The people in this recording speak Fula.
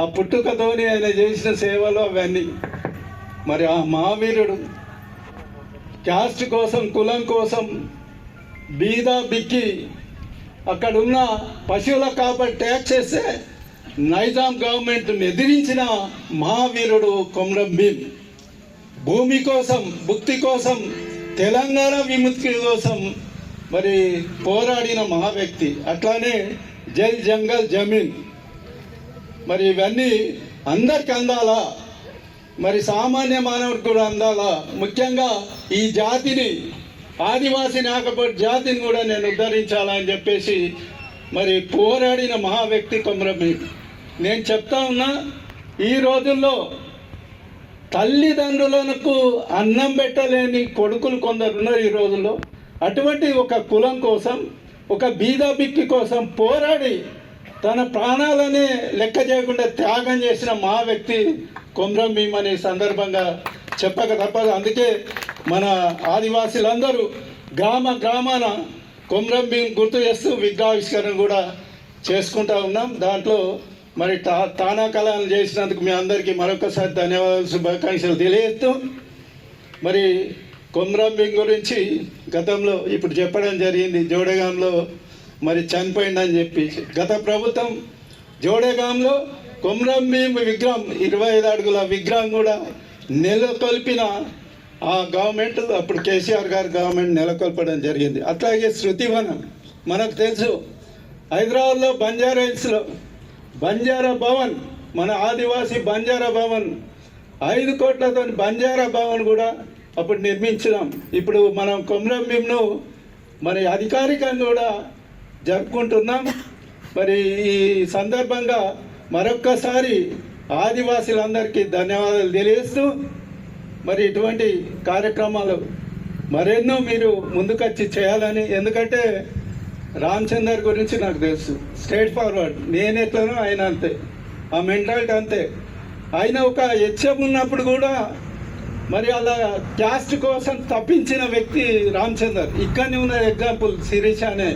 ఆ పుట్టుకతోని ఆయన చేసిన సేవలు అవన్నీ. మరి ఆ మహావీరుడు క్యాస్ట్ కోసం, కులం కోసం బీద బిక్కి అక్కడున్న పశువుల కాపరి ట్యాక్స్ వేస్తే నైజాం గవర్నమెంట్ని ఎదిరించిన మహావీరుడు కొమరం భీం. భూమి కోసం, భుక్తి కోసం, తెలంగాణ విముక్తి కోసం మరి పోరాడిన మహా వ్యక్తి. అట్లానే జల్ జంగల్ జమీన్, మరి ఇవన్నీ అందరికి అందాలా, మరి సామాన్య మానవుడికి కూడా అందాలా. ముఖ్యంగా ఈ జాతిని, ఆదివాసీ నాగపూర్ జాతిని కూడా నేను ఉద్ధరించాలని చెప్పేసి మరి పోరాడిన మహా వ్యక్తి కొమరం భీం. నేను చెప్తా ఉన్నా, ఈ రోజుల్లో తల్లిదండ్రులకు అన్నం పెట్టలేని కొడుకులు కొందరు ఉన్నారు ఈ రోజుల్లో. అటువంటి ఒక కులం కోసం, ఒక బీద బిక్కి కోసం పోరాడి తన ప్రాణాలనే లెక్క చేయకుండా త్యాగం చేసిన మా వ్యక్తి కొమరం భీం అనే సందర్భంగా చెప్పక తప్పదు. అందుకే మన ఆదివాసీలందరూ గ్రామ గ్రామాన కొమరం భీం గుర్తు చేస్తూ విగ్రహావిష్కరణ కూడా చేసుకుంటా ఉన్నాం. దాంట్లో మరి తానాకళాలు చేసినందుకు మీ అందరికీ మరొకసారి ధన్యవాదాలు, శుభాకాంక్షలు తెలియజేస్తూ, మరి కొమరం భీం గురించి గతంలో ఇప్పుడు చెప్పడం జరిగింది. జోడగాంలో మరి చనిపోయిందని చెప్పి గత ప్రభుత్వం జోడగాంలో కొమరం భీం విగ్రహం 25 అడుగుల విగ్రహం కూడా నెలకొల్పిన ఆ గవర్నమెంట్, అప్పుడు కేసీఆర్ గారు గవర్నమెంట్ నెలకొల్పడం జరిగింది. అట్లాగే శృతివనం మనకు తెలుసు, హైదరాబాద్లో బంజారా హిల్స్లో బంజారా భవన్, మన ఆదివాసీ బంజారా భవన్ 5 కోట్లతో బంజారా భవన్ కూడా అప్పుడు నిర్మించినాం. ఇప్పుడు మనం కొమరం భీంను మరి అధికారికంగా కూడా జరుపుకుంటున్నాం. మరి ఈ సందర్భంగా మరొక్కసారి ఆదివాసీలందరికీ ధన్యవాదాలు తెలియజేస్తూ, మరి ఇటువంటి కార్యక్రమాలు మరెన్నో మీరు ముందుకొచ్చి చేయాలని. ఎందుకంటే రామచందర్ గురించి నాకు తెలుసు, స్ట్రైట్ ఫార్వర్డ్, నేను ఎట్లనో ఆయన అంతే, ఆ మెంటాలిటీ అంతే. ఆయన ఒక హెచ్ఎం ఉన్నప్పుడు కూడా మరి అలా క్యాస్ట్ కోసం తప్పించిన వ్యక్తి రామచందర్. ఇక్కడనే ఉన్న ఎగ్జాంపుల్ శిరీష అనే